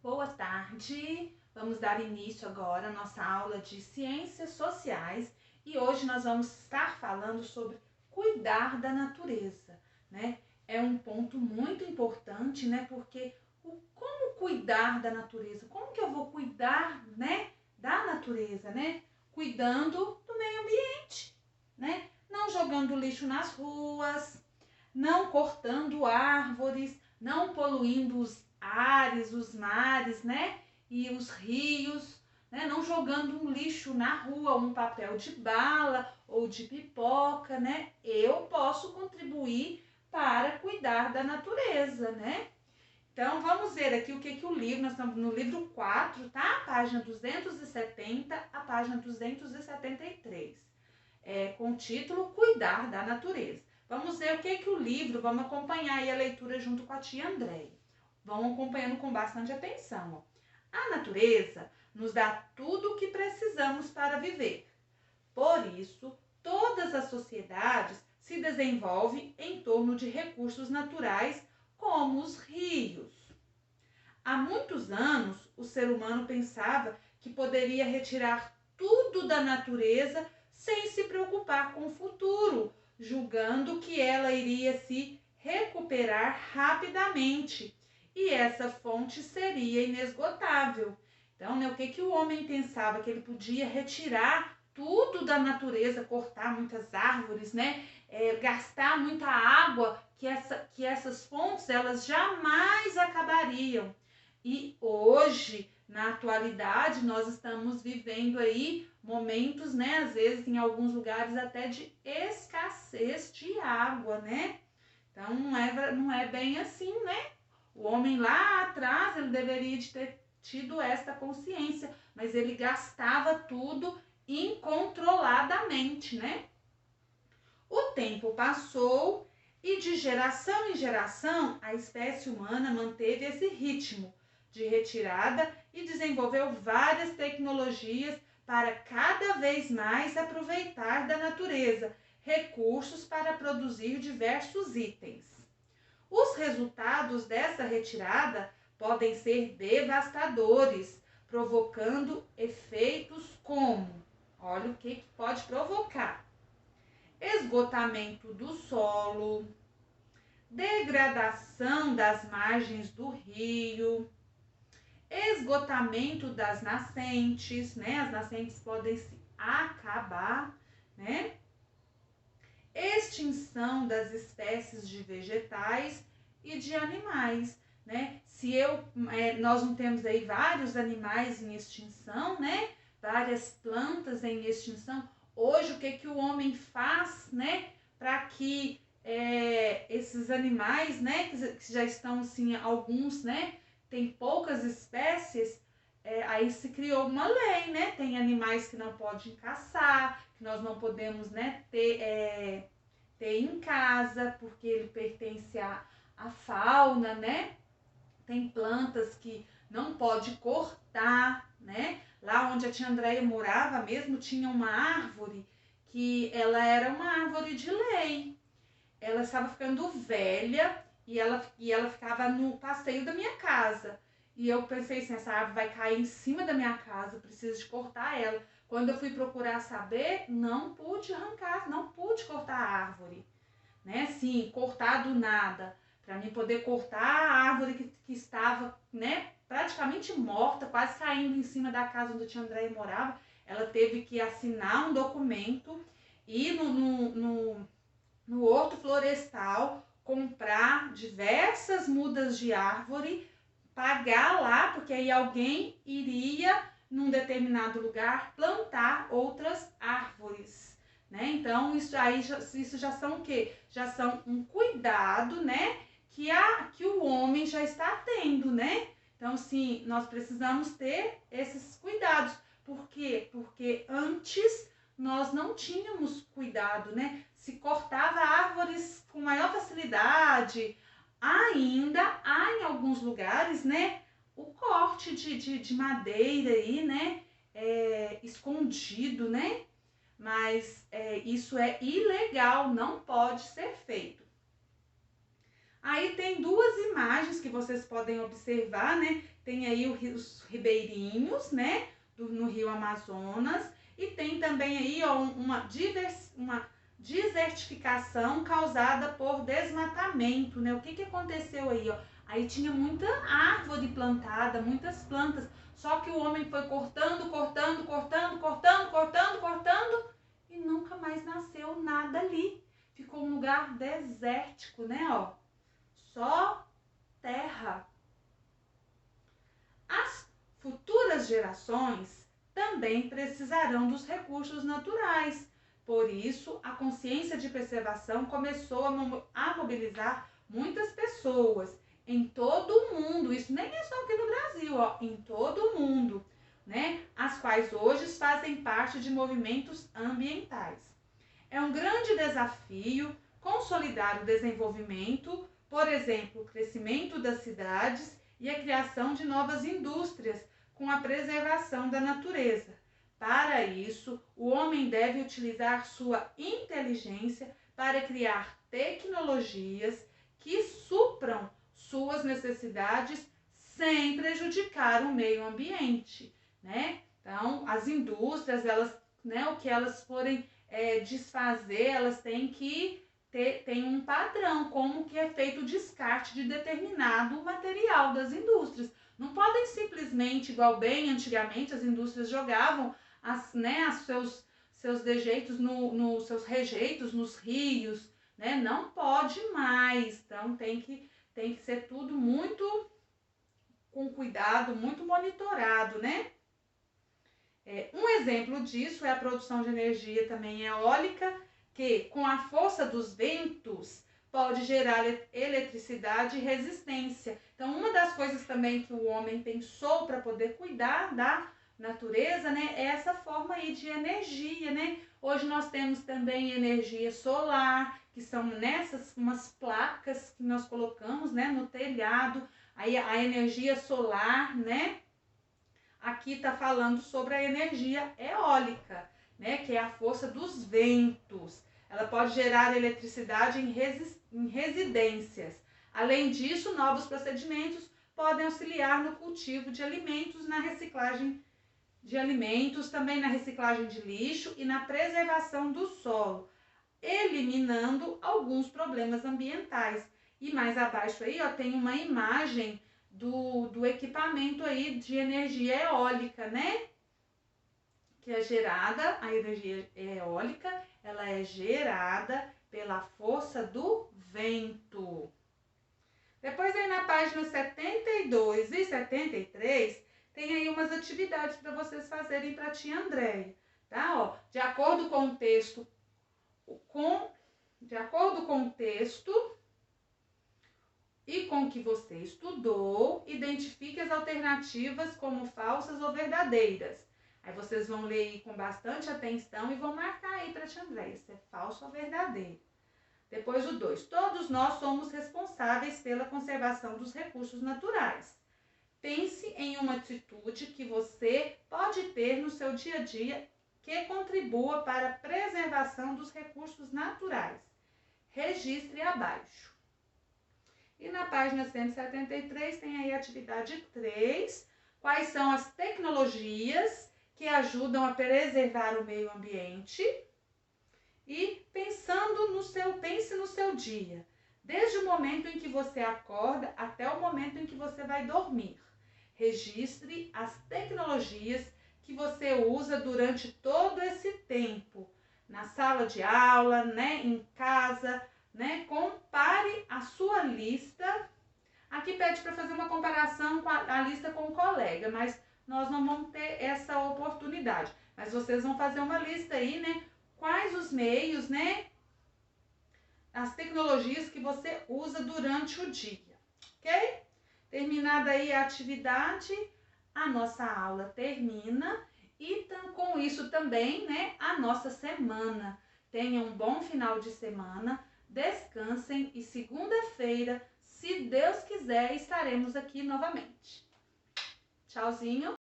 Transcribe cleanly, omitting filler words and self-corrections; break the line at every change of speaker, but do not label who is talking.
Boa tarde! Vamos dar início agora à nossa aula de Ciências Sociais e hoje nós vamos estar falando sobre cuidar da natureza, né? É um ponto muito importante, né? Porque como cuidar da natureza? Como que eu vou cuidar, né, da natureza, né? Cuidando do meio ambiente, né? Não jogando lixo nas ruas, não cortando árvores, não poluindo os ares, os mares, né? E os rios, né? Não jogando um lixo na rua, um papel de bala ou de pipoca, né? Eu posso contribuir para cuidar da natureza, né? Então, vamos ver aqui o que o livro, nós estamos no livro 4, tá? Página 270 a página 273, com o título Cuidar da Natureza. Vamos ver o que o livro, vamos acompanhar aí a leitura junto com a tia Andréia. Vão acompanhando com bastante atenção. A natureza nos dá tudo o que precisamos para viver. Por isso, todas as sociedades se desenvolvem em torno de recursos naturais, como os rios. Há muitos anos, o ser humano pensava que poderia retirar tudo da natureza sem se preocupar com o futuro, julgando que ela iria se recuperar rapidamente e essa fonte seria inesgotável. Então, né, o que o homem pensava? Que ele podia retirar tudo da natureza, cortar muitas árvores, né? Gastar muita água, que essas fontes elas jamais acabariam. E hoje, na atualidade, nós estamos vivendo aí momentos, né, às vezes em alguns lugares até de escassez de água, né? Então não é bem assim, né? O homem lá atrás, ele deveria de ter tido esta consciência, mas ele gastava tudo incontroladamente, né? O tempo passou e de geração em geração a espécie humana manteve esse ritmo de retirada e desenvolveu várias tecnologias para cada vez mais aproveitar da natureza recursos para produzir diversos itens. Os resultados dessa retirada podem ser devastadores, provocando efeitos como, olha o que pode provocar: esgotamento do solo, degradação das margens do rio, esgotamento das nascentes, né? As nascentes podem se acabar, né? Extinção das espécies de vegetais e de animais, né? Nós não temos aí vários animais em extinção, né? Várias plantas em extinção. Hoje, o que o homem faz, né? Para que esses animais, né? Que já estão, assim, alguns, né? Tem poucas espécies, aí se criou uma lei, né? Tem animais que não podem caçar, que nós não podemos, né, ter em casa, porque ele pertence à fauna, né? Tem plantas que não pode cortar, né? Lá onde a tia Andréia morava mesmo, tinha uma árvore que ela era uma árvore de lei. Ela estava ficando velha e ela ficava no passeio da minha casa. E eu pensei assim, essa árvore vai cair em cima da minha casa, eu preciso de cortar ela. Quando eu fui procurar saber, não pude arrancar, não pude cortar a árvore, né? Assim, cortar do nada, para mim poder cortar a árvore que estava, né, praticamente morta, quase caindo em cima da casa onde a tia Andréia morava. Ela teve que assinar um documento, ir no horto florestal, comprar diversas mudas de árvore, pagar lá, porque aí alguém iria num determinado lugar plantar outras árvores, né? Então isso já são o quê? Já são um cuidado, né? Que o homem já está tendo, né? Então, sim, nós precisamos ter esses cuidados. Por quê? Porque antes nós não tínhamos cuidado, né? Se cortava árvores com maior facilidade. Ainda há em alguns lugares, né, o corte de madeira aí, né, escondido, né? Mas isso é ilegal, não pode ser feito. Aí tem duas imagens que vocês podem observar, né? Tem aí os ribeirinhos, né? No Rio Amazonas. E tem também aí, ó, uma desertificação causada por desmatamento, né? O que aconteceu aí, ó? Aí tinha muita árvore plantada, muitas plantas. Só que o homem foi cortando e nunca mais nasceu nada ali. Ficou um lugar desértico, né, ó? Só terra. As futuras gerações também precisarão dos recursos naturais. Por isso, a consciência de preservação começou a mobilizar muitas pessoas em todo o mundo. Isso nem é só aqui no Brasil, ó, em todo o mundo, né? As quais hoje fazem parte de movimentos ambientais. É um grande desafio consolidar o desenvolvimento, por exemplo, o crescimento das cidades e a criação de novas indústrias com a preservação da natureza. Para isso, o homem deve utilizar sua inteligência para criar tecnologias que supram suas necessidades sem prejudicar o meio ambiente, né? Então, as indústrias, elas, né, o que elas forem desfazer, elas têm que tem um padrão, como que é feito o descarte de determinado material das indústrias. Não podem simplesmente, igual bem antigamente, as indústrias jogavam seus dejeitos, seus rejeitos nos rios, né? Não pode mais. Então tem que ser tudo muito com cuidado, muito monitorado, né? Um exemplo disso é a produção de energia também eólica, que com a força dos ventos pode gerar eletricidade e resistência. Então, uma das coisas também que o homem pensou para poder cuidar da natureza, né, é essa forma aí de energia, né? Hoje nós temos também energia solar, que são nessas umas placas que nós colocamos, né, no telhado. Aí a energia solar, né? Aqui está falando sobre a energia eólica, né, que é a força dos ventos. Ela pode gerar eletricidade em residências. Além disso, novos procedimentos podem auxiliar no cultivo de alimentos, na reciclagem de alimentos, também na reciclagem de lixo e na preservação do solo, eliminando alguns problemas ambientais. E mais abaixo aí, ó, tem uma imagem do equipamento aí de energia eólica, né? Que é gerada, a energia eólica, ela é gerada pela força do vento. Depois aí na página 72 e 73, tem aí umas atividades para vocês fazerem para a tia Andréia, tá? Ó, de acordo com o texto, e com o que você estudou, identifique as alternativas como falsas ou verdadeiras. Aí vocês vão ler aí com bastante atenção e vão marcar aí para a tia Andréia, se é falso ou verdadeiro. Depois o 2. Todos nós somos responsáveis pela conservação dos recursos naturais. Pense em uma atitude que você pode ter no seu dia a dia que contribua para a preservação dos recursos naturais. Registre abaixo. E na página 173 tem aí a atividade 3. Quais são as tecnologias que ajudam a preservar o meio ambiente? E pense no seu dia, desde o momento em que você acorda até o momento em que você vai dormir. Registre as tecnologias que você usa durante todo esse tempo, na sala de aula, né, em casa, né? Compare a sua lista. Aqui pede para fazer uma comparação com a lista com o colega, mas nós não vamos ter essa oportunidade. Mas vocês vão fazer uma lista aí, né? Quais os meios, né? As tecnologias que você usa durante o dia, ok? Terminada aí a atividade, a nossa aula termina e com isso também, né, a nossa semana. Tenham um bom final de semana, descansem e segunda-feira, se Deus quiser, estaremos aqui novamente. Tchauzinho!